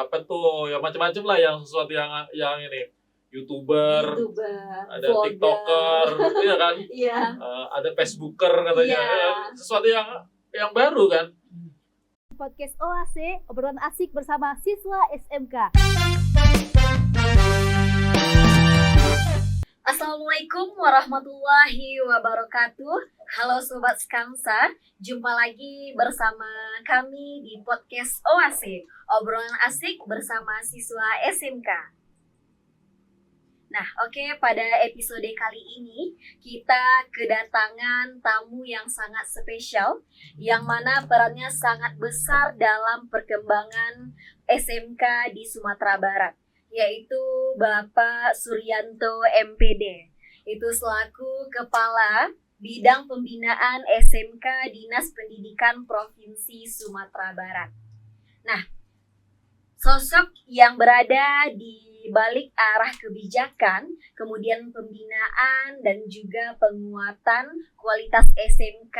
apa tuh, ya macam-macam lah yang sesuatu yang ini YouTuber, ada vlogger. TikToker, iya kan? Iya. Ada Facebooker katanya, Iya. sesuatu yang baru kan? Podcast OAC, obrolan asik bersama siswa SMK. Assalamualaikum warahmatullahi wabarakatuh. Halo Sobat Skamsa, jumpa lagi bersama kami di podcast OAC, obrolan asik bersama siswa SMK. Nah, oke, pada episode kali ini kita kedatangan tamu yang sangat spesial, yang mana perannya sangat besar dalam perkembangan SMK di Sumatera Barat, yaitu Bapak Suryanto MPD. Itu selaku Kepala Bidang Pembinaan SMK Dinas Pendidikan Provinsi Sumatera Barat. Nah, sosok yang berada di balik arah kebijakan, kemudian pembinaan dan juga penguatan kualitas SMK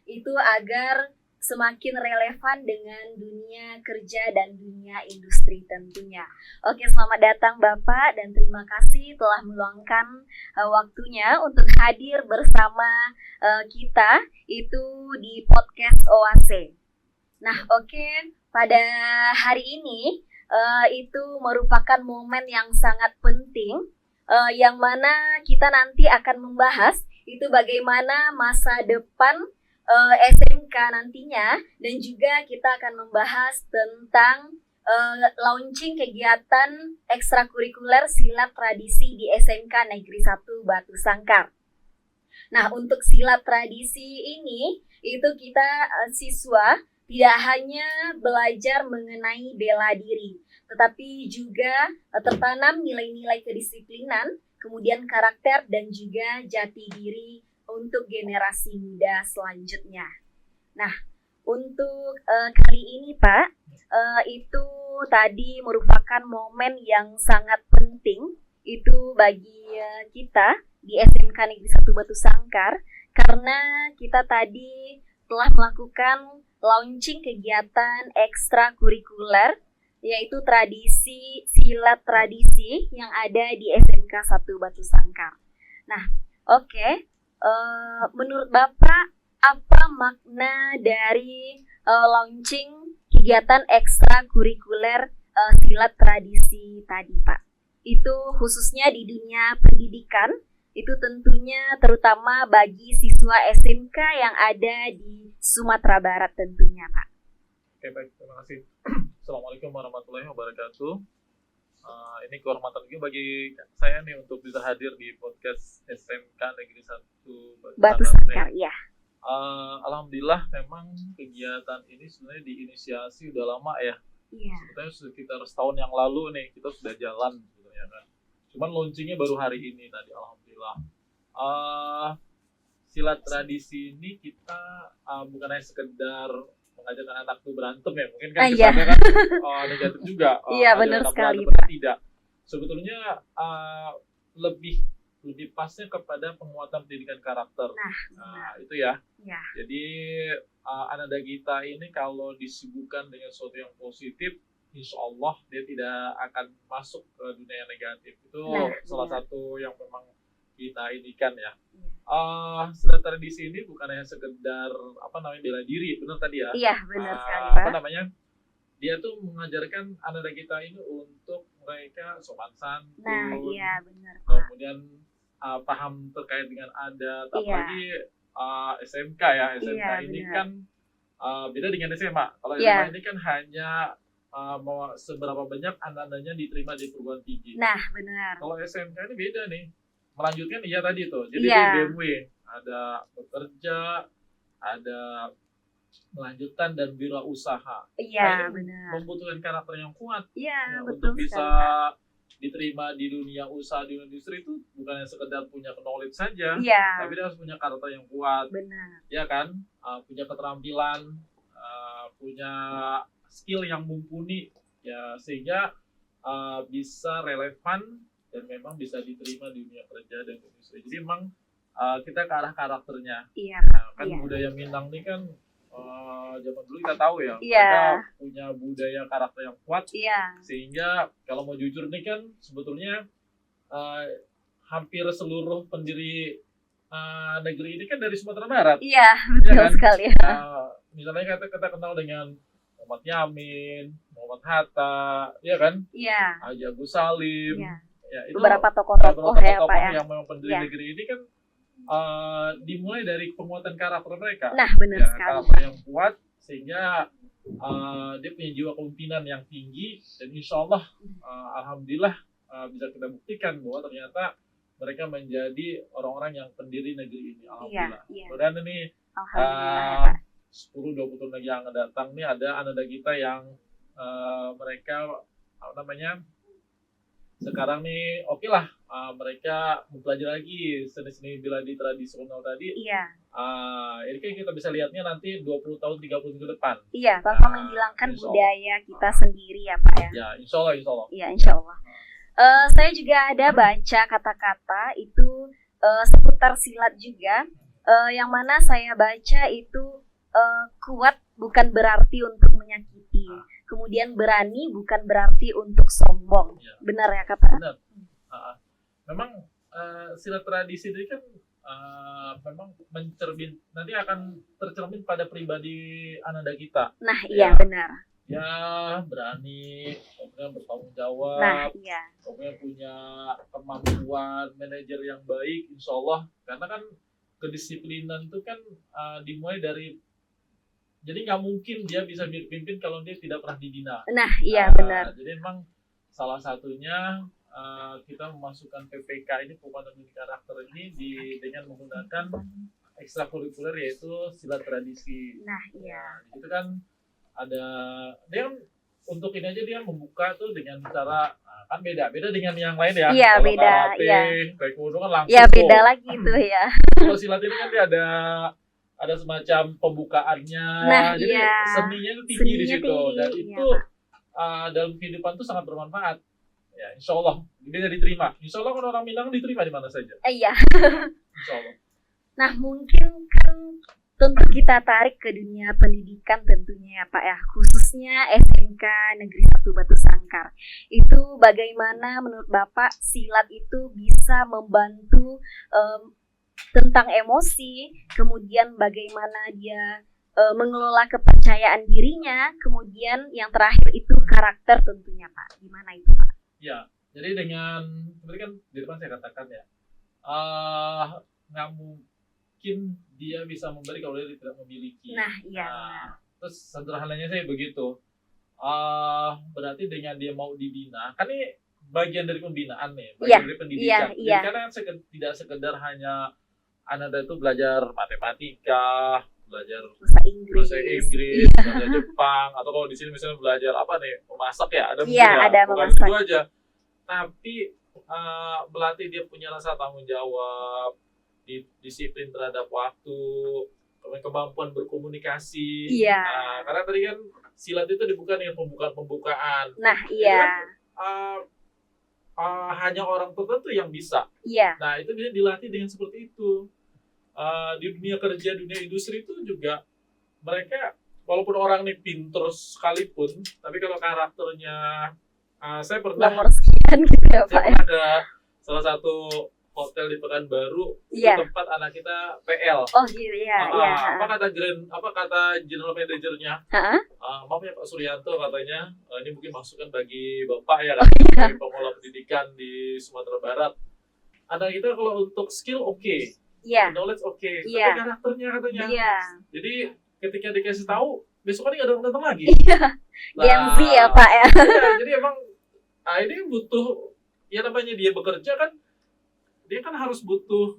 itu agar semakin relevan dengan dunia kerja dan dunia industri tentunya. Oke, selamat datang Bapak dan terima kasih telah meluangkan waktunya untuk hadir bersama kita itu di podcast OAC. Nah, oke, pada hari ini itu merupakan momen yang sangat penting yang mana kita nanti akan membahas itu bagaimana masa depan SMK nantinya, dan juga kita akan membahas tentang launching kegiatan ekstrakurikuler silat tradisi di SMK Negeri 1 Batu Sangkar. Nah, untuk silat tradisi ini itu kita siswa tidak hanya belajar mengenai bela diri, tetapi juga tertanam nilai-nilai kedisiplinan, kemudian karakter dan juga jati diri untuk generasi muda selanjutnya. Nah, untuk kali ini Pak, itu tadi merupakan momen yang sangat penting itu bagi kita di SMK Negeri 1 Batu Sangkar, karena kita tadi telah melakukan launching kegiatan ekstrakurikuler yaitu tradisi silat tradisi yang ada di SMK 1 Batu Sangkar. Nah, oke. Menurut Bapak, apa makna dari launching kegiatan ekstrakurikuler silat tradisi tadi, Pak? Itu khususnya di dunia pendidikan, itu tentunya terutama bagi siswa SMK yang ada di Sumatera Barat tentunya, Pak. Oke, baik, terima kasih. Assalamualaikum warahmatullahi wabarakatuh. Ini kehormatan juga bagi saya nih untuk bisa hadir di podcast SMK Negeri 1 Batu Sangkar, ya. Alhamdulillah memang kegiatan ini sebenarnya diinisiasi udah lama ya. Iya. Sebetulnya sekitar setahun yang lalu nih kita sudah jalan sebenarnya kan. Cuman launchingnya baru hari ini tadi, alhamdulillah. Silat tradisi ini kita bukan hanya sekedar mengajarkan anak tuh berantem ya, mungkin kan kesannya kan negatif juga. Iya, benar sekali, Pak. Tidak. Sebetulnya lebih pasnya kepada penguatan pendidikan karakter. Nah, itu ya. Ya. Jadi anak kita ini kalau disibukkan dengan sesuatu yang positif, insya Allah dia tidak akan masuk ke dunia yang negatif. Itu salah satu yang memang kita indikan ya. Silat tradisi ini bukan hanya sekedar bela diri, benar tadi ya? Iya, benar sekali, Pak. Dia tuh mengajarkan anak kita ini untuk mereka sopan santun. Nah, iya benar, Pak. Kemudian paham terkait dengan adat, apalagi SMK ya. SMK ini benar. Kan beda dengan SMA. Kalau SMA ini kan hanya seberapa banyak anak-anaknya diterima di perguruan tinggi. Nah, benar. Kalau SMK ini beda nih. Melanjutkan tadi tuh. Jadi di BMW ada bekerja, ada melanjutkan dan wirausaha. Iya, benar. Membutuhkan karakter yang kuat. Iya, betul. Untuk bisa diterima di dunia usaha, di dunia industri itu bukan hanya sekedar punya knowledge saja, tapi dia harus punya karakter yang kuat. Benar. Ya kan? Punya keterampilan, punya skill yang mumpuni ya, sehingga bisa relevan dan memang bisa diterima di dunia kerja dan industri. Jadi memang kita ke arah karakternya. Iya. Budaya Minang ini kan zaman dulu kita tahu ya, Iya. mereka punya budaya karakter yang kuat, Iya. sehingga kalau mau jujur nih kan sebetulnya hampir seluruh pendiri negeri ini kan dari Sumatera Barat. Iya, Ya betul kan? sekali. Misalnya kita kenal dengan Muhammad Yamin, Muhammad Hatta, ya kan? Iya. Haji Agus Salim. Iya. Ya, itu Beberapa tokoh-tokoh ya, Pak ya. yang memang pendiri Iya. negeri ini kan dimulai dari penguatan karakter mereka. Nah, benar Ya, sekali. karakter yang kuat sehingga dia punya jiwa kepemimpinan yang tinggi, dan insya Allah alhamdulillah bisa kita buktikan bahwa ternyata mereka menjadi orang-orang yang pendiri negeri ini. Alhamdulillah. Iya. Dan ini Alhamdulillah, Pak. 10-20 tahun lagi yang akan datang nih ada anak kita yang mereka sekarang nih oke lah, mereka mempelajari lagi seni-seni bela diri tradisional tadi. Iya. Ini kan kita bisa lihatnya nanti 20 tahun 30 tahun ke depan. Iya, tanpa menghilangkan insya Allah. budaya kita sendiri ya, Pak ya. Ya, insya Allah. Iya, insya Allah. Saya juga ada baca kata-kata itu seputar silat juga, yang mana saya baca itu kuat bukan berarti untuk menyakiti, kemudian berani bukan berarti untuk sombong. Ya. Benar ya, Kak? Benar. Memang silat tradisi ini kan memang nanti akan tercermin pada pribadi ananda kita. Nah, Ya. iya benar. Ya, berani, kemudian bertanggung jawab, Nah, iya. kemudian punya kemampuan manajer yang baik, insya Allah. Karena kan kedisiplinan itu kan dimulai dari, jadi nggak mungkin dia bisa pimpin kalau dia tidak pernah dibina. Nah, iya benar. Jadi memang salah satunya kita memasukkan PPK ini, penguatan karakter ini dengan menggunakan ekstrakurikuler yaitu silat tradisi. Nah, iya. Itu kan ada dia kan untuk ini aja dia membuka tuh dengan cara kan beda dengan yang lain ya. Iya, Kalau beda, karate, iya. taekwondo kan langsung. Ya tuh. beda lagi tuh ya. Kalau silat ini kan dia ada semacam pembukaannya. Nah, Jadi iya. seninya itu tinggi di Seninya situ, tinggi, dan iya, itu dalam kehidupan tuh sangat bermanfaat. Ya, insya Allah dia diterima. Insya Allah kalau orang Minang diterima di mana saja. Iya. Insya Allah. Nah, mungkin kan tentu kita tarik ke dunia pendidikan tentunya ya Pak ya, khususnya SMK Negeri 1 Batu Sangkar. Itu bagaimana menurut Bapak silat itu bisa membantu tentang emosi, kemudian bagaimana dia mengelola kepercayaan dirinya, kemudian yang terakhir itu karakter tentunya Pak. Gimana itu Pak? Ya, jadi seperti kan di depan saya katakan ya, nggak mungkin dia bisa memberi kalau dia tidak memiliki. Nah, iya. Terus sederhananya saya begitu. Berarti dengan dia mau dibina, kan ini bagian dari pembinaan nih, bagian dari pendidikan. Iya. Jadi karena tidak sekedar hanya Anda itu belajar matematika, belajar bahasa Inggris, belajar Jepang, atau kalau di sini misalnya belajar apa nih, memasak ya, ada Iya, ada bukan memasak. itu aja. Tapi melatih dia punya rasa tanggung jawab, disiplin terhadap waktu, kemampuan berkomunikasi. Iya. Karena tadi kan silat itu dibuka dengan pembukaan. Nah, iya. Hanya orang tertentu yang bisa. Iya. Nah, itu bisa dilatih dengan seperti itu. Di dunia kerja, dunia industri itu juga mereka, walaupun orang ini pinter sekalipun, tapi kalau karakternya, saya pernah Nomor sekian gitu ya Pak saya ya. pernah ke salah satu hotel di Pekanbaru, Iya. itu tempat anak kita PL. Oh gitu ya. Iya. Apa kata general manajernya? Hah? Maaf ya Pak Suryanto, katanya ini mungkin masukan bagi Bapak ya kan, iya. dari pengelola pendidikan di Sumatera Barat. Anak kita kalau untuk skill oke, Iya. knowledge oke, Iya. tapi karakternya katanya. Iya. Jadi ketika dikasih tahu, besok nggak ada orang datang lagi. Iya. Gen Z ya Pak ya. Iya, jadi emang ini butuh, ya namanya dia bekerja kan, dia kan harus butuh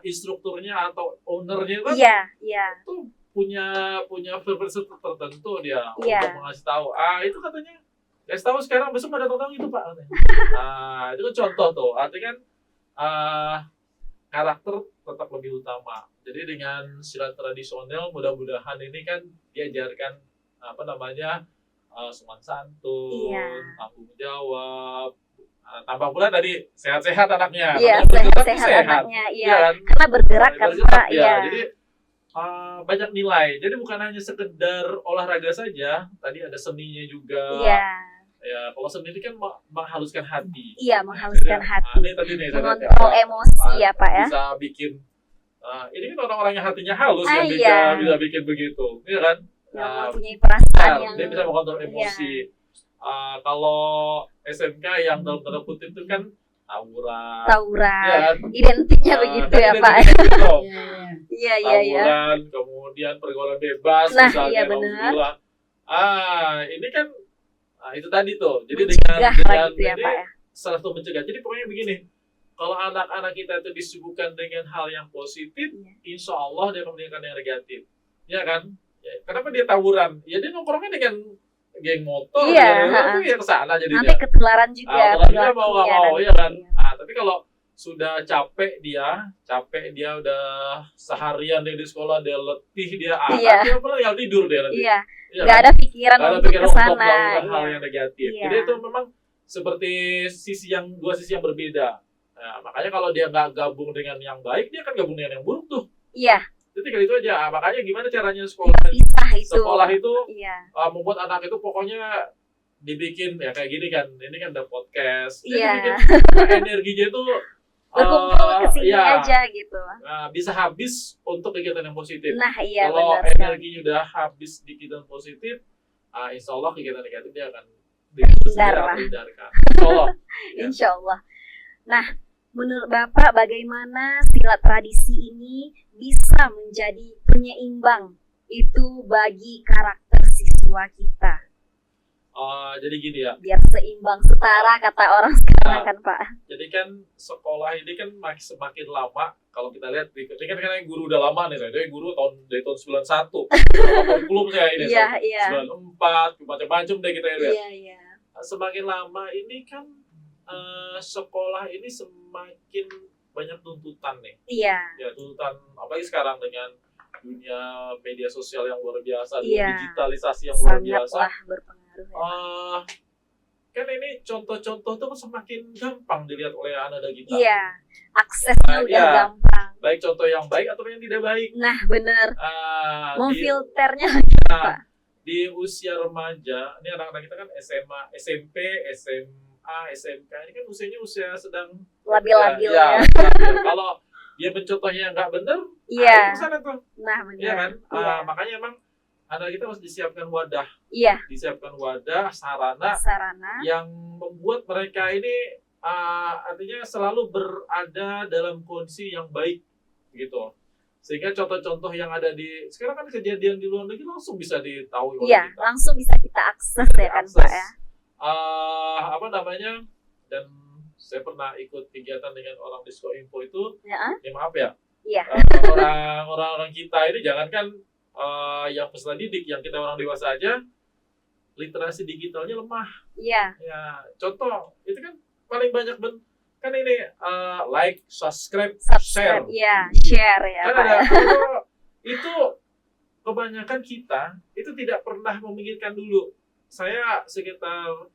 instrukturnya atau ownernya kan. Iya. Iya. Itu punya preferensi tertentu dia Iya. untuk mengasih tahu. Itu katanya kasih tahu sekarang, besok nggak datang itu Pak. Itu kan contoh tuh. Artinya kan karakter tetap lebih utama. Jadi dengan silat tradisional, mudah-mudahan ini kan diajarkan sopan santun, Iya. tanggung jawab. Tambah pula tadi sehat-sehat anaknya. Iya, Karena betul-betul sehat-sehat anaknya. Iya. kan? Karena bergerak kan Bergerak, Pak. ya. Iya. Jadi banyak nilai. Jadi bukan hanya sekedar olahraga saja, tadi ada seninya juga. Iya. Ya, kalau seni ini kan menghaluskan hati. Iya, menghaluskan Jadi, hati. ini tadi nih saya lihat ya, Mengontrol emosi ya, Pak ya. bisa bikin ini kan orang-orang yang hatinya halus yang Iya. bisa bikin begitu, iya kan? Yang Ah, mempunyai perasaan yang dia bisa mengontrol Iya. emosi. Kalau SMK yang dalam tanda kutip itu kan tawuran. tawuran. Ya kan? Identiknya begitu ya, Pak. Gitu. Iya, iya, iya. Tawuran, kemudian pergaulan bebas, Nah, misalnya, iya benar. alhamdulillah. Ini kan itu tadi tuh. Jadi Mencegah lah dengan gitu ya, ini Pak ya. salah satu mencegah. Jadi pokoknya begini, kalau anak-anak kita itu disibukkan dengan hal yang positif, Iya. insya Allah dia akan meninggalkan yang negatif, ya kan? Ya, kenapa dia tawuran? Ya dia nongkrongnya dengan geng motor, Iya, itu ya kesana Nanti jadinya. ketularan juga Orang juga mau nggak mau, nanti. ya kan? Iya. Tapi kalau sudah capek dia udah seharian dia di sekolah, dia letih, dia Iya. dia apa yang tidur dia nanti. Iya, Iya nggak kan? ada pikiran Nggak ada untuk pikiran untuk kesana. melakukan hal Iya. yang negatif. Iya. Jadi itu memang seperti dua sisi yang berbeda. Nah, makanya kalau dia nggak gabung dengan yang baik, dia akan gabung dengan yang buruk tuh. Iya, Jadi kayak itu aja. Makanya gimana caranya pisah itu. sekolah itu Iya. membuat anak itu pokoknya dibikin ya kayak gini kan. Ini kan ada podcast. Jadi Iya. dibikin energinya itu Berkumpul ke sini ya, aja gitu. bisa habis untuk kegiatan yang positif. Nah, iya Kalau benar sekali. energinya udah habis di kegiatan positif, insya Allah kegiatan negatif dia akan Terhindar. dihindarkan. Insya Allah. Ya. Insya Allah. Nah, menurut Bapak bagaimana silat tradisi ini bisa menjadi penyeimbang itu bagi karakter siswa kita? Jadi gini ya. Biar seimbang setara kata orang sekarang kan, Pak. Jadi kan sekolah ini kan semakin lama. Kalau kita lihat, ini kan karena guru udah lama nih, saya guru dari tahun 91. Kurikulum saya ini, Iya, iya. 94, macam-macam deh kita lihat. Iya, iya. Semakin lama ini kan sekolah ini semakin banyak tuntutan nih. Iya. Ya tuntutan apalagi sekarang dengan dunia media sosial yang luar biasa, Iya. dunia digitalisasi yang luar biasa. Sangatlah berpengaruh ya. Kan ini contoh-contoh tuh semakin gampang dilihat oleh anak-anak kita. Iya. Aksesnya udah Iya. gampang. Baik contoh yang baik atau yang tidak baik. Nah, bener. Mau Di, filternya di usia remaja, ini anak-anak kita kan SMA, SMP, SMA, SMK, ini kan usianya usia sedang labil-labil ya. ya. Kalau dia mencontohnya nggak benar, Iya. itu kesana tuh. Nah, Iya kan? benar. Iya. Makanya emang anak kita harus disiapkan wadah, Iya. sarana Sarana. yang membuat mereka ini artinya selalu berada dalam kondisi yang baik gitu. Sehingga contoh-contoh yang ada di sekarang kan kejadian di luar negeri langsung bisa ditahui oleh Iya, kita. langsung bisa kita akses ya kan, Akses. Pak ya. Apa namanya? Dan saya pernah ikut kegiatan dengan orang Disko Info itu. Ya. Ya maaf ya. Iya. Orang-orang kita ini jangankan yang peserta didik, yang kita orang dewasa aja literasi digitalnya lemah. Iya. Ya, contoh itu kan paling banyak kan ini like, subscribe, share. Iya, share ya, Kan Pak. ada Ya. itu kebanyakan kita itu tidak pernah memikirkan dulu. Saya sekitar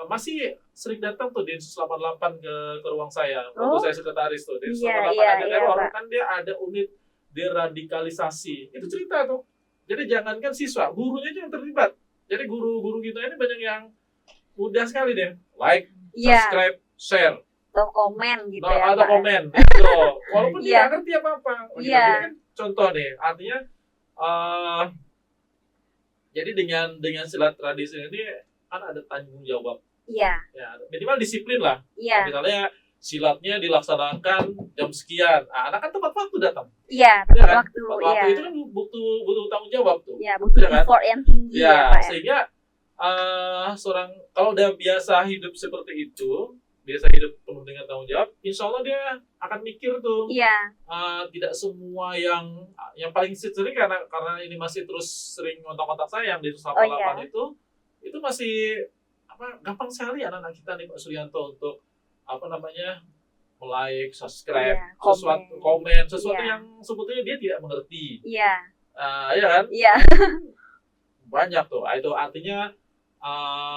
masih sering datang tuh Densus 88 ke ruang saya. Waktu saya sekretaris tuh Densus 88 ada teror, kan dia ada unit deradikalisasi. Itu cerita tuh. Jadi jangankan siswa, gurunya juga yang terlibat. Jadi guru-guru kita ini banyak yang mudah sekali deh. Like, subscribe, share. Atau komen gitu Nah, ya, ada Pak. komen. Gitu. Walaupun dia Iya. nggak ngerti apa-apa. Gitu. Iya. Ini kan contoh nih. Artinya jadi dengan silat tradisi ini kan ada tanggung jawab. Iya. Ya, minimal disiplin lah. Iya. Misalnya silatnya dilaksanakan jam sekian. Anak kan tepat waktu datang. Iya, Ya tepat kan? waktu. Tepat Iya. waktu itu kan butuh tanggung jawab tuh. Ya, butuh Ya kan? effort yang tinggi ya, Ya, Pak ya. sehingga seorang kalau udah biasa hidup seperti itu, biasa hidup penuh dengan tanggung jawab, insya Allah dia akan mikir tuh. Iya. Tidak semua yang paling sering karena ini masih terus sering kontak-kontak saya yang di 188 itu masih gampang sekali anak-anak kita nih Pak Suryanto untuk like, subscribe, Iya, komen sesuatu Iya. yang sebetulnya dia tidak mengerti. Iya. Ya kan? Iya. Banyak tuh. Itu artinya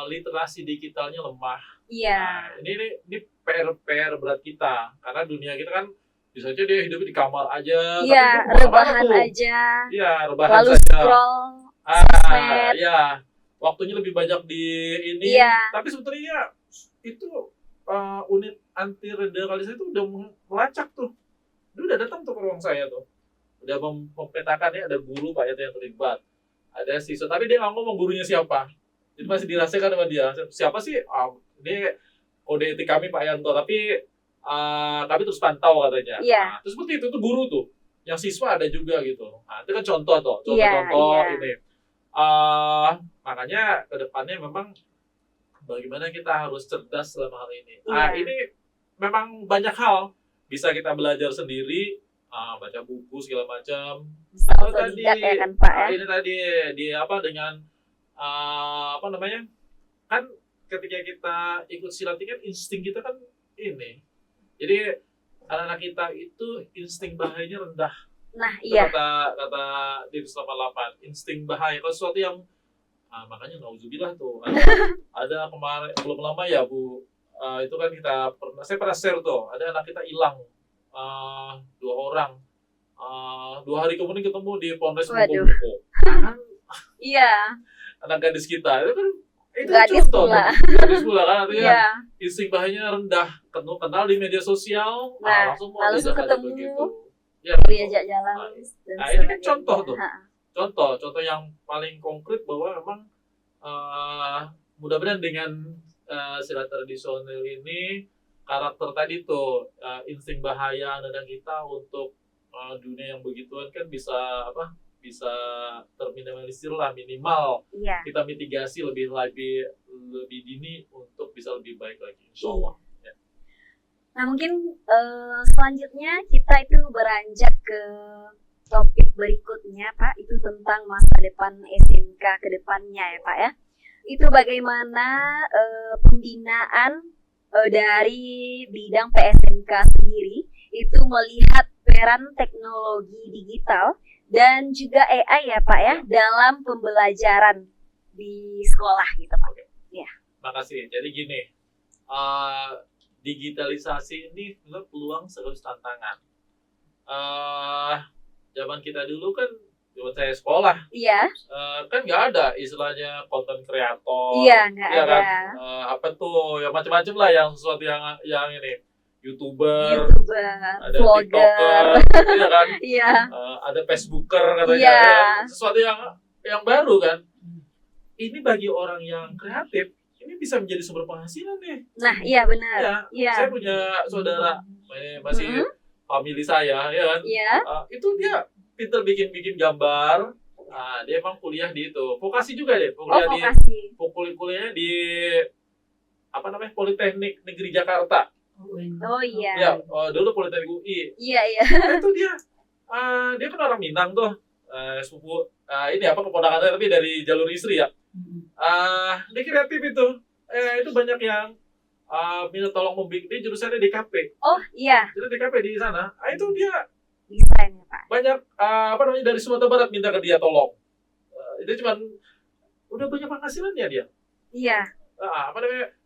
literasi digitalnya lemah. Iya. Nah, ini PR berat kita karena dunia kita kan Bisa aja dia hidupnya di kamar aja, tapi Iya, dia kemana-mana rebahan tuh. aja, Iya, rebahan lalu saja. scroll sosmed. Ya, waktunya lebih banyak di ini. Iya. Tapi sebetulnya itu unit anti radikalisasi itu udah melacak tuh. Dia udah datang tuh ke ruang saya tuh. Udah mempetakan ya, ada guru Pak itu yang terlibat. Ada siswa, tapi dia nggak ngomong gurunya siapa. Jadi masih dirahasiakan sama dia. Siapa sih? Ini kode etik kami Pak Yanto, tapi kami terus pantau katanya. Iya. Nah, terus seperti itu tuh guru tuh. Yang siswa ada juga gitu. Nah, itu kan contoh tuh, Iya, contoh-contoh iya. ini. Makanya ke depannya memang bagaimana kita harus cerdas dalam hal ini. Iya. Ini memang banyak hal bisa kita belajar sendiri, baca buku segala macam. Bisa Atau otodidak ya kan Pak ya. ini tadi di apa dengan apa namanya? Kan ketika kita ikut silat ini kan insting kita kan ini. Jadi anak-anak kita itu insting bahayanya rendah. Nah, Itu iya. kata Densus 88, insting bahaya. Kalau sesuatu yang makanya nauzubillah tuh. Ada kemarin belum lama ya Bu, itu kan saya pernah share tuh, ada anak kita hilang 2 orang. 2 hari kemudian ketemu di Polres Waduh. Bogor. Kan Iya. anak gadis kita itu Gadis contoh pula. tuh. Gadis pula kan artinya Iya. insting bahayanya rendah, kenal di media sosial, Nah, langsung mau langsung diajak ketemu, begitu. Ya, Diajak jalan dan Nah, ini kan sebagainya. contoh tuh. Ha. contoh yang paling konkret bahwa memang mudah-mudahan dengan silat tradisional ini karakter tadi tuh insting bahaya anak kita untuk dunia yang begituan kan bisa terminimalisir lah, minimal Iya. kita mitigasi lebih dini untuk bisa lebih baik lagi insya Allah. Ya. Nah, mungkin selanjutnya kita itu beranjak ke topik berikutnya Pak, itu tentang masa depan SMK ke depannya ya Pak ya. Itu bagaimana pembinaan dari bidang PSMK sendiri itu melihat peran teknologi digital dan juga AI ya Pak ya dalam pembelajaran di sekolah gitu Pak. Makasih. Jadi gini, digitalisasi ini sebenarnya peluang sekaligus tantangan. Zaman kita dulu kan, zaman saya sekolah, Iya. kan nggak ada istilahnya konten kreator. Iya, nggak Iya ada. kan? Apa tuh, ya macam-macam lah yang sesuatu yang ini, YouTuber, YouTuber, ada vlogger. TikToker, iya kan? Iya. Ada Facebooker katanya, Iya. sesuatu yang baru kan. Ini bagi orang yang kreatif, ini bisa menjadi sumber penghasilan nih. Nah, iya benar. Ya, Iya. saya punya saudara, masih family saya, ya kan? Iya. Itu dia pinter bikin gambar. Dia emang kuliah di itu, vokasi juga deh, Oh, kuliahnya vokasi. di Politeknik Negeri Jakarta. Oh iya. Ya, dulu Politeknik UI. Iya, iya. Itu dia kan orang Minang tuh, sepupu ini keponakannya tapi dari jalur istri ya. Dia kreatif itu. Itu banyak yang minta tolong membikin, dia jurusannya DKP. Oh iya, Jadi DKP di sana. Itu dia desain ya Pak. banyak dari Sumatera Barat minta ke dia tolong. Itu cuman udah banyak penghasilannya dia. Iya,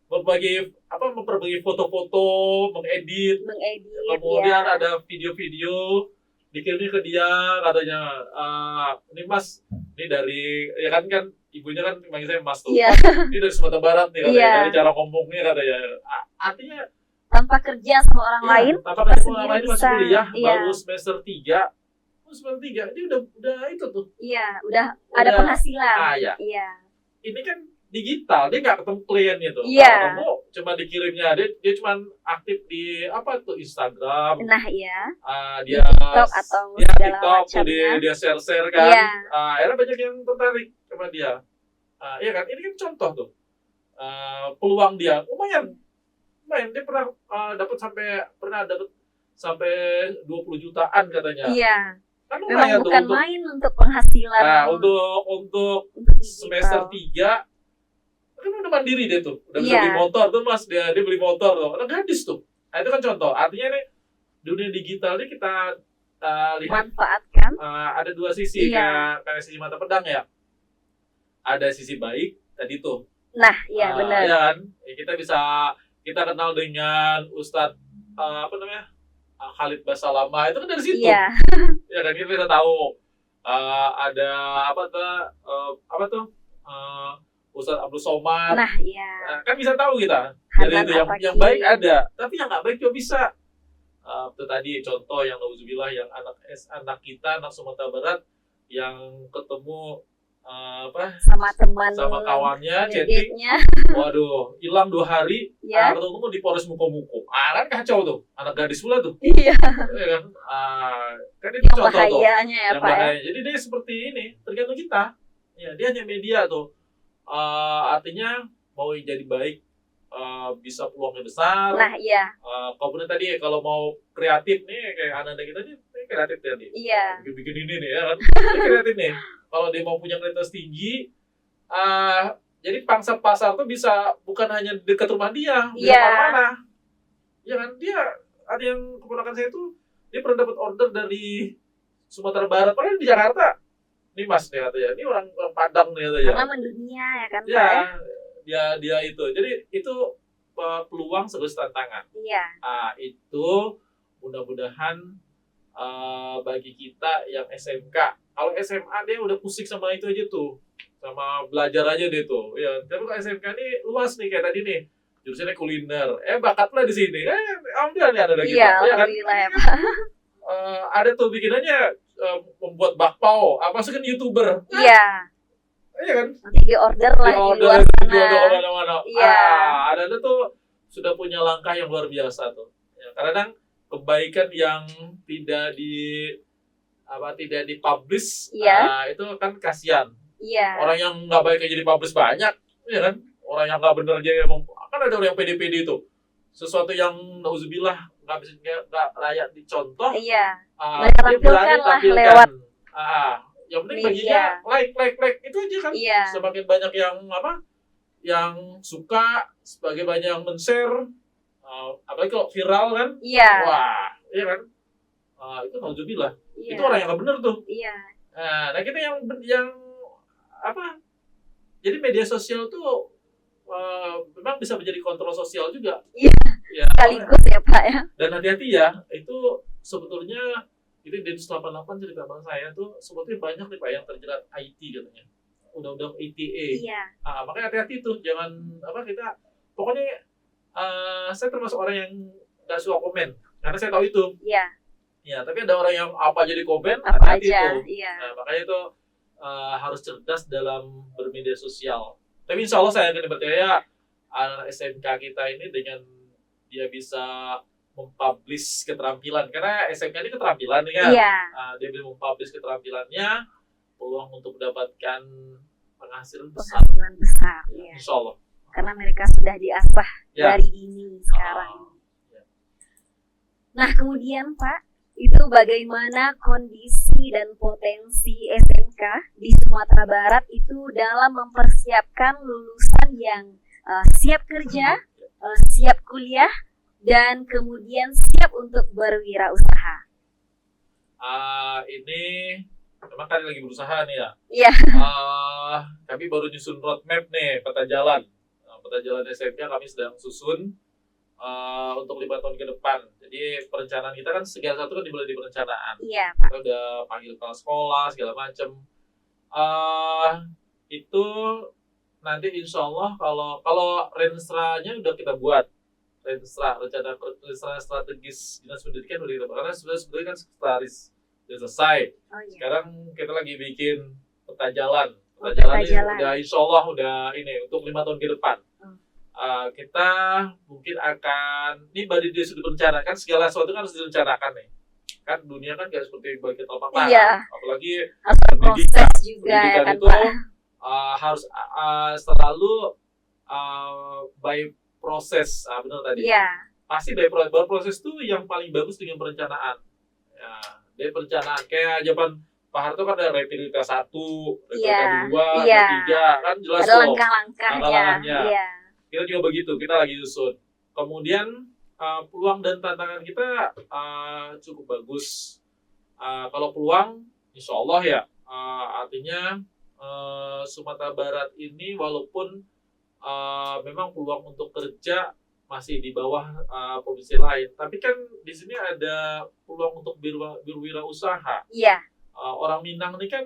memperbaiki foto-foto, mengedit, mengedit. kemudian Ya. ada video-video dikirimnya ke dia, katanya ini Mas, ini dari ya kan ibunya kan manggil saya Mas tuh. Iya. Ini dari Sumatera Barat nih katanya, Iya. dari cara ngomongnya katanya. Artinya Tanpa kerja sama orang lain, tanpa kita ketemu sendiri orang lain masih bisa. kuliah, Iya. baru semester 3. Semester 3, dia udah itu tuh. Iya, udah ada penghasilan. Iya. Iya. Ini kan digital, dia nggak ketemu kliennya tuh. Iya. Ketemu cuma dikirimnya, dia cuma aktif di Instagram. Nah, iya. Dia TikTok atau ya, segala TikTok tuh macamnya. dia share kan. Iya. Akhirnya banyak yang tertarik sama dia. Iya kan, ini kan contoh tuh. Peluang dia lumayan dia pernah dapat sampai 20 jutaan katanya. Iya. Kan Memang lumayan tuh bukan main untuk penghasilan. untuk digital. semester 3 kan udah mandiri dia tuh, udah bisa Iya. beli motor tuh Mas, dia beli motor tuh, anak gadis tuh. Itu kan contoh, artinya nih dunia digital ini kita lihat Manfaatkan. ada 2 sisi, Iya. kayak sisi mata pedang ya. Ada sisi baik tadi tuh. Nah, iya benar. Ya kan, kita kenal dengan Ustadz Khalid Basalamah itu kan dari situ. Iya. Ya kan kita bisa tahu ada Ustadz Abdul Somad. Nah, iya. Kan bisa tahu kita dari Hanan itu yang Ataki. baik ada, tapi yang nggak baik juga bisa. Itu tadi contoh yang nauzubillah yang anak kita anak Sumatera Barat yang ketemu Sama teman, sama kawannya chatting, ngedate-nya. waduh hilang 2 hari, Ya. ketemu di Polres Muko-Muko, kan kacau tuh, anak gadis pula tuh, Iya. ya kan, kan itu Yang contoh tuh, bahayanya ya yang Pak ya. bahaya. Jadi dia seperti ini, tergantung kita, ya dia hanya media tuh, artinya mau jadi baik, bisa peluangnya besar. Nah, iya. Kemudian tadi kalau mau kreatif nih kayak anak kita ini kreatif tadi, Iya. bikin ini nih ya kan, ini kreatif nih. Kalau dia mau punya kualitas tinggi, jadi pangsa pasar tuh bisa bukan hanya dekat rumah dia, bisa Iya. mana-mana. Ya kan, dia ada yang keponakan saya tuh, dia pernah dapat order dari Sumatera Barat, padahal di Jakarta. Ini Mas nih katanya, ini orang Padang nih katanya. Karena mendunia ya kan Pak Ya, ya. dia itu. Jadi itu peluang sekaligus tantangan. Iya. Itu mudah-mudahan bagi kita yang SMK. Kalau SMA dia udah pusing sama itu aja tuh, sama belajar aja dia tuh. Ya, tapi kalau SMK ini luas nih kayak tadi nih, jurusannya kuliner. Bakatlah di sini. Alhamdulillah nih ada kita. Iya, Ya kan? alhamdulillah ya Pak. Ada tuh bikinannya membuat bakpao, apa sih kan YouTuber. Iya. Iya kan? Nanti di order lah di luar dijual ke sana. mana-mana. Iya. Ada tuh sudah punya langkah yang luar biasa tuh. Ya, kadang kebaikan yang tidak dipublish, Iya. itu kan kasihan. Iya. Orang yang nggak baik aja dipublish banyak, ya kan? Orang yang nggak bener aja kan ada orang yang pede-pede itu. Sesuatu yang nauzubillah nggak layak dicontoh. Iya. Dia berani lah tampilkan. lewat Yang penting media. baginya like itu aja kan. Iya. Semakin banyak yang suka, sebagai banyak yang men-share, apalagi kalau viral kan, Iya. wah, iya kan, itu nauzubillah, Iya. itu orang yang nggak bener tuh. Iya. Nah kita yang jadi media sosial tuh memang bisa menjadi kontrol sosial juga. Iya. Ya, Sekaligus ya Pak ya. dan hati-hati ya, itu sebetulnya itu Densus 88 cerita bang saya tuh sebetulnya banyak nih Pak yang terjerat IT katanya, undang-undang ITE. Iya. Makanya hati-hati tuh, jangan kita pokoknya saya termasuk orang yang nggak suka komen karena saya tahu itu. Iya. Ya, tapi ada orang yang apa aja di komen, Apa hati-hati aja. tuh. Iya. Makanya itu harus cerdas dalam bermedia sosial. Tapi insya Allah saya akan percaya anak SMK kita ini dengan dia bisa mempublish keterampilan, karena SMK ini keterampilan nih kan. Iya. Dia bisa mempublish keterampilannya, peluang untuk mendapatkan penghasilan besar. Penghasilan besar. Iya. Insya Allah. Karena mereka sudah diasah Ya. dari dini sekarang. Ya. Nah, kemudian Pak, itu bagaimana kondisi dan potensi SMK di Sumatera Barat itu dalam mempersiapkan lulusan yang siap kerja, siap kuliah, dan kemudian siap untuk berwirausaha. Ini memang kan lagi berusaha nih ya. Iya. Kami baru nyusun roadmap nih, peta jalan. Peta jalan SMK kami sedang susun untuk 5 tahun ke depan. Jadi perencanaan kita kan segala satu kan dimulai di perencanaan. Iya, Pak. Kita udah panggil kepala sekolah segala macam. Itu nanti insya Allah kalau renstra-nya udah kita buat, rencana strategis dinas pendidikan udah kita buat. Karena sebenarnya kan sekretaris udah selesai. Oh iya. Sekarang kita lagi bikin peta jalan. Oh, Peta jalan peta ini jalan. udah insya Allah udah ini untuk 5 tahun ke depan. Kita mungkin akan ini baru dia sudah direncanakan, segala sesuatu kan harus direncanakan nih. Kan dunia kan kayak seperti bagi telapak tangan. Iya. Apalagi Harus proses juga ya pendidikan kan itu Pak. harus selalu by proses. Benar tadi. Iya. Pasti by proses itu yang paling bagus dengan perencanaan. Ya, dari perencanaan kayak zaman Pak Harto kan ada replika 1, replika 2, Iya. 3, kan jelas Ada tuh. langkah-langkahnya. Langkah-langkahnya. Iya. Kita juga begitu, kita lagi susun. Kemudian peluang dan tantangan kita cukup bagus. Kalau peluang, insya Allah ya, artinya Sumatera Barat ini walaupun memang peluang untuk kerja masih di bawah provinsi lain. Tapi kan di sini ada peluang untuk berwirausaha. Iya. Orang Minang ini kan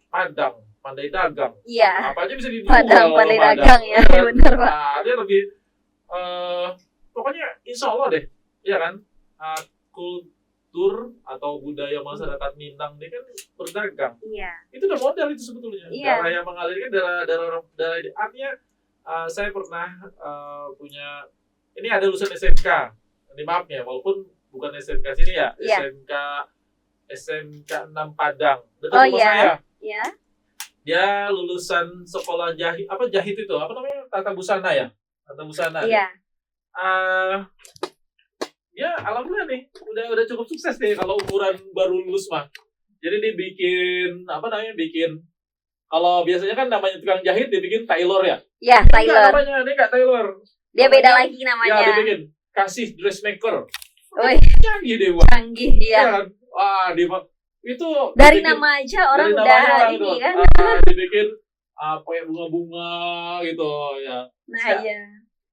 Padang, pandai dagang. Iya. Apa aja bisa dijual. Padang, pandai dagang ya, benar Pak. Dia lebih, pokoknya insya Allah deh, ya kan, kultur atau budaya masyarakat Minang ini kan berdagang. Iya. Itu udah modal itu sebetulnya. Iya. Darah yang mengalir kan darah artinya saya pernah punya, ini ada lulusan SMK, ini maaf ya, walaupun bukan SMK sini ya, Iya. SMK 6 Padang, dekat Oh, rumah iya. saya. Iya. Dia lulusan sekolah jahit, jahit itu, apa namanya, tata busana ya, tata busana. Iya. Ya alhamdulillah nih, udah cukup sukses nih kalau ukuran baru lulus mah. Jadi dia bikin, kalau biasanya kan namanya tukang jahit dibikin tailor ya. Iya, Enggak, Tailor. namanya ini enggak tailor. Dia beda lagi Ya namanya. dibikin kasih dressmaker. Wih, Canggih deh, Wak. canggih Ya ya. kan? Wah, itu Dari dibikin- nama aja orang dari udah namanya orang ini tuh. kan. Dibikin kayak bunga-bunga gitu ya. Nah, Ya. iya.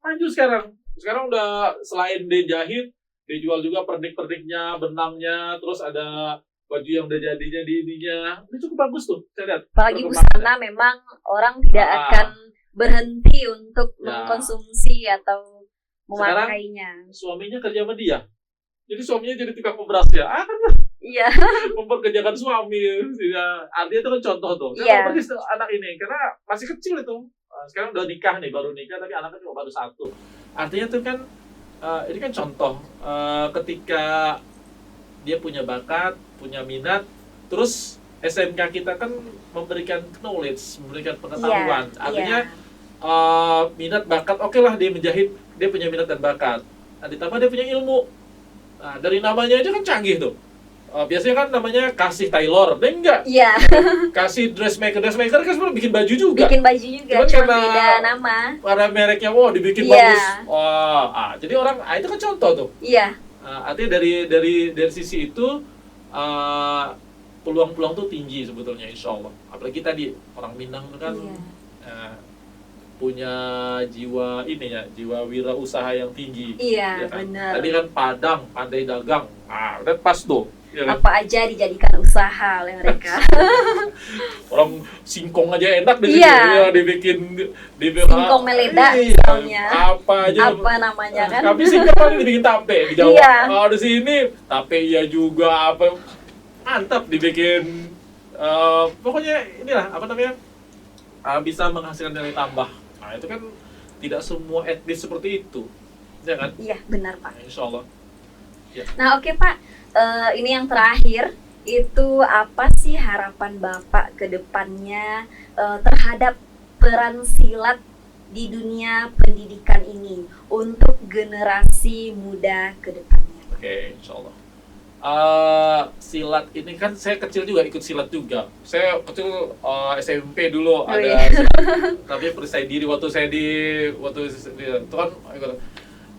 Maju sekarang. Sekarang udah selain dia jahit, dia jual juga pernik-perniknya, benangnya, terus ada baju yang udah jadinya di ininya. Ini cukup bagus tuh, saya lihat. Apalagi Perkembangannya. busana memang orang tidak Ah. akan berhenti untuk Ya. mengkonsumsi atau Sekarang- memakainya. Suaminya kerja sama dia. Jadi suaminya jadi tukang pemberas ya. Kan Iya. memperkerjakan suami. Ya, artinya itu kan contoh tuh. Iya. Saya persis tuh anak ini, karena masih kecil itu. Sekarang udah nikah nih, baru nikah, tapi anaknya cuma baru 1. Artinya tuh kan, ini kan contoh. Ketika dia punya bakat, punya minat, terus SMK kita kan memberikan knowledge, memberikan pengetahuan. Iya. Artinya Iya. minat bakat, oke lah dia menjahit, dia punya minat dan bakat. Nah, ditambah dia punya ilmu. Nah, dari namanya aja kan canggih tuh. Biasanya kan namanya kasih tailor, dia enggak. Iya. Kasih dressmaker kan sebenarnya bikin baju juga. Bikin baju juga, Cuman cuma karena- beda nama. Para mereknya, dibikin Iya. bagus. Jadi orang, itu kan contoh tuh. Iya. Artinya dari sisi itu, peluang-peluang tuh tinggi sebetulnya, insya Allah. Apalagi tadi orang Minang itu kan Iya. punya jiwa ini ya, jiwa wirausaha yang tinggi. Iya, Ya kan? benar. Tadi kan Padang, pandai dagang. Udah pas tuh. Ya kan? Apa aja dijadikan usaha oleh mereka. Orang singkong aja enak deh, Iya. ya, dibikin Singkong meleda iya, misalnya. apa aja. Apa namanya kan? Tapi singkong kan dibikin tape di Jawa. Iya. Kalau di sini tape iya juga, apa mantap dibikin. Pokoknya inilah apa namanya, bisa menghasilkan nilai tambah. Nah itu kan tidak semua etnis seperti itu, ya kan? Iya, benar Pak. Insya Allah. Nah, oke Pak. Ini yang terakhir, itu apa sih harapan Bapak ke depannya terhadap peran silat di dunia pendidikan ini untuk generasi muda ke depannya? Oke, insya Allah. Silat ini kan saya kecil juga ikut silat juga. Saya kecil SMP dulu ada iya. silat. Tapi percaya diri waktu itu kan ikut.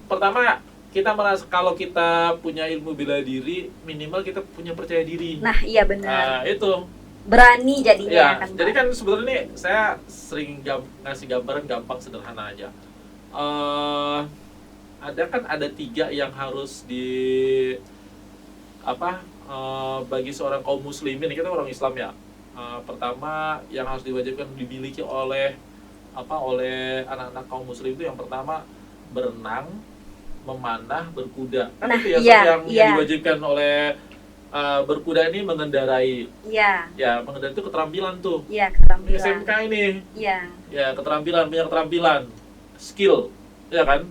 Pertama kita merasa kalau kita punya ilmu bela diri, minimal kita punya percaya diri. Nah, iya benar. Itu. Berani jadinya Ya, kan Pak? jadi kan sebenarnya nih saya sering ngasih gambaran gampang sederhana aja. Ada 3 yang harus bagi seorang kaum muslimin, kita orang Islam ya. Pertama yang harus diwajibkan dimiliki oleh anak-anak kaum muslim itu yang pertama berenang, memanah, berkuda. Kan Nah, itu ya iya, yang iya. diwajibkan oleh berkuda ini mengendarai. Iya, Ya, mengendarai itu keterampilan tuh. iya keterampilan. SMK ini, Iya, ya punya keterampilan, skill, ya kan?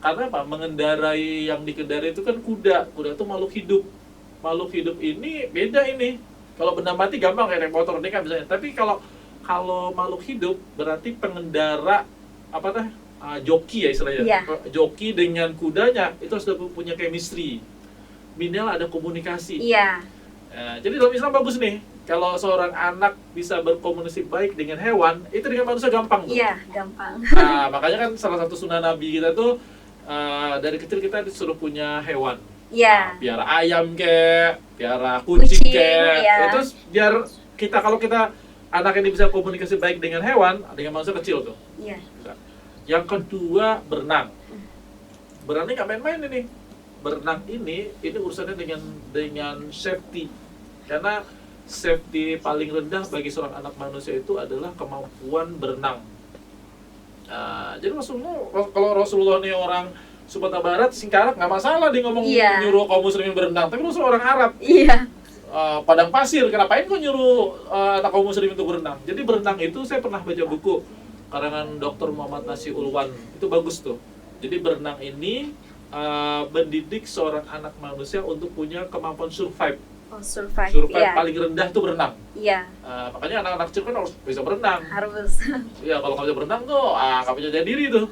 Karena apa? Mengendarai, yang dikendarai itu kan kuda. Kuda itu makhluk hidup. Makhluk hidup ini beda ini. Kalau benda mati gampang kayak naik motor ini kan misalnya. Tapi kalau makhluk hidup berarti pengendara joki ya istilahnya. Iya. Joki dengan kudanya itu sudah punya chemistry. Minimal ada komunikasi. iya, Jadi dalam Islam bagus nih. Kalau seorang anak bisa berkomunikasi baik dengan hewan, itu dengan manusia gampang tuh. iya, gampang. Nah, makanya kan salah satu sunnah Nabi kita tuh dari kecil kita disuruh punya hewan. Iya, Piara ayam piara kucing Kucing, Ya, iya. terus biar kalau kita anak ini bisa komunikasi baik dengan hewan, dengan manusia kecil tuh. iya, Yang kedua berenang. berenang nggak main-main ini. Berenang ini urusannya dengan safety. Karena safety paling rendah bagi seorang anak manusia itu adalah kemampuan berenang. Jadi kalau Rasulullah ini orang Sumatera Barat, Singkarak, nggak masalah dia ngomong nyuruh kaum muslimin berenang. Tapi Rasul orang Arab, padang pasir, kenapain kok nyuruh anak kaum muslimin untuk berenang? Jadi berenang itu saya pernah baca buku karangan Dr. Muhammad Nasi Ulwan, itu bagus tuh. Jadi berenang ini mendidik seorang anak manusia untuk punya kemampuan survive. Survive paling rendah tuh berenang. Makanya anak-anak kecil kan harus bisa berenang. Harus. Iya, kalau nggak bisa berenang tuh nggak punya jati diri tuh.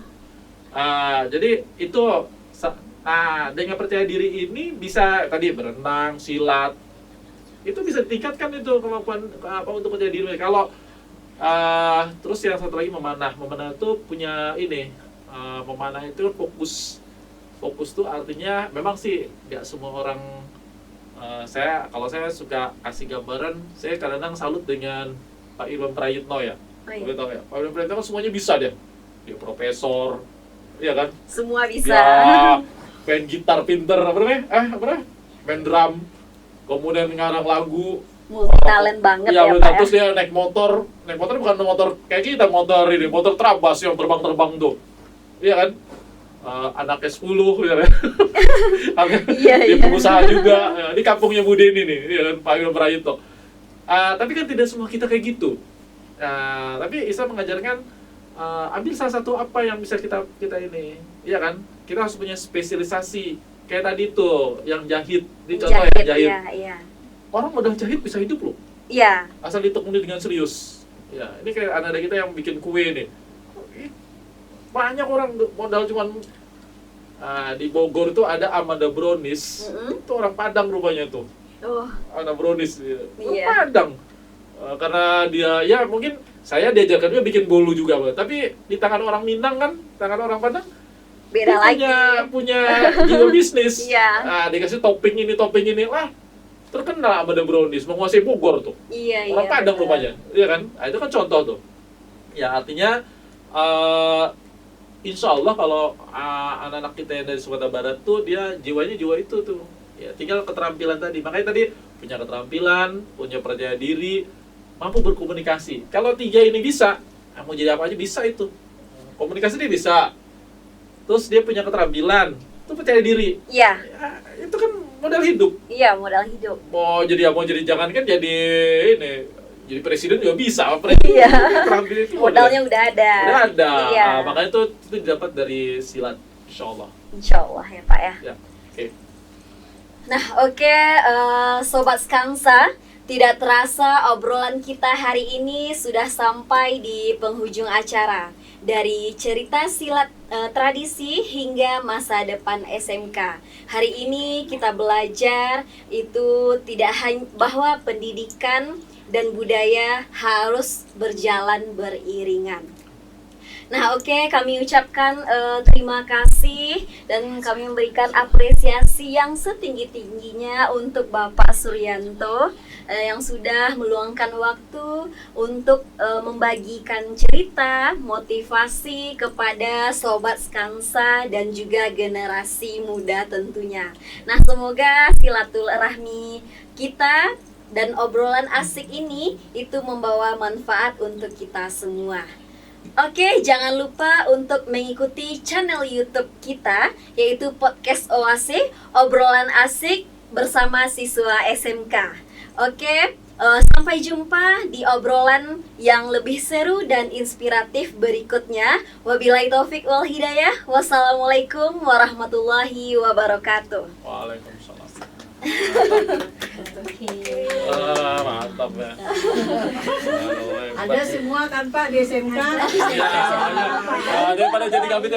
Jadi itu dengan percaya diri ini bisa tadi berenang, silat, itu bisa ditingkatkan itu kemampuan untuk percaya diri. Kalau terus yang satu lagi memanah itu punya ini, memanah itu fokus tuh artinya memang sih nggak semua orang. Kalau saya suka kasih gambaran, saya kadang-kadang salut dengan Pak Irwan Prayitno ya. Tahu ya? Pak Irwan Prayitno kan semuanya bisa dia profesor, iya kan? Semua bisa. Ya, main gitar pinter, main drum, kemudian ngarang lagu. Multi-talent banget ya Pak ya. Terus dia naik motor bukan motor kayak kita, motor Trabas yang terbang-terbang tuh, iya kan? Anaknya 10 ya kan? Dia pengusaha juga, ini kampungnya Bu Deni nih, ya kan? Pak Irwan Prayitno. Tapi kan tidak semua kita kayak gitu. Tapi Islam mengajarkan ambil salah satu apa yang bisa kita ini, iya kan? Kita harus punya spesialisasi. Kayak tadi tuh yang jahit, ini contoh ya jahit. Iya. Orang modal jahit bisa hidup loh. Iya. Asal ditekuni dengan serius. Ya, ini kayak anak kita yang bikin kue nih. Banyak orang modal cuman di Bogor itu ada Amanda Brownies. Itu orang Padang rupanya tuh. Amanda Brownies. Padang. Karena dia ya mungkin saya diajarkan juga bikin bolu juga, tapi di tangan orang Minang kan, tangan orang Padang beda lagi. Punya jiwa bisnis. Dikasih topping ini lah. Terkenal Amanda Brownies, menguasai Bogor tuh. Orang Padang rupanya. Iya kan? Itu kan contoh tuh. Ya artinya insya Allah kalau anak-anak kita yang dari Sumatera Barat tuh dia jiwanya jiwa itu tuh. Ya tinggal keterampilan tadi. Makanya tadi punya keterampilan, punya percaya diri, mampu berkomunikasi. Kalau 3 ini bisa, mau jadi apa aja bisa itu. Komunikasi dia bisa. Terus dia punya keterampilan, itu percaya diri. Iya. Ya, itu kan modal hidup. Iya, modal hidup. Mau jadi jangan kan jadi presiden juga bisa. Iya. Keterampilan itu modalnya udah ada. Iya. Makanya itu didapat dari silat, insyaallah. Insyaallah ya Pak ya. Ya. Oke. Nah, Sobat Skansa, tidak terasa obrolan kita hari ini sudah sampai di penghujung acara. Dari cerita silat tradisi hingga masa depan SMK. Hari ini kita belajar itu tidak hanya bahwa pendidikan dan budaya harus berjalan beriringan. Nah, kami ucapkan terima kasih dan kami memberikan apresiasi yang setinggi-tingginya untuk Bapak Suryanto yang sudah meluangkan waktu untuk membagikan cerita, motivasi kepada Sobat Skansa dan juga generasi muda tentunya. Nah, semoga silaturahmi kita dan obrolan asik ini itu membawa manfaat untuk kita semua. Jangan lupa untuk mengikuti channel YouTube kita, yaitu Podcast OAC, obrolan asik bersama siswa SMK. Sampai jumpa di obrolan yang lebih seru dan inspiratif berikutnya. Wabillahi taufik wal hidayah. Wassalamualaikum warahmatullahi wabarakatuh. Waalaikumsalam. Mantap ya. Ada semua kan Pak di SMK. Daripada jadi kabit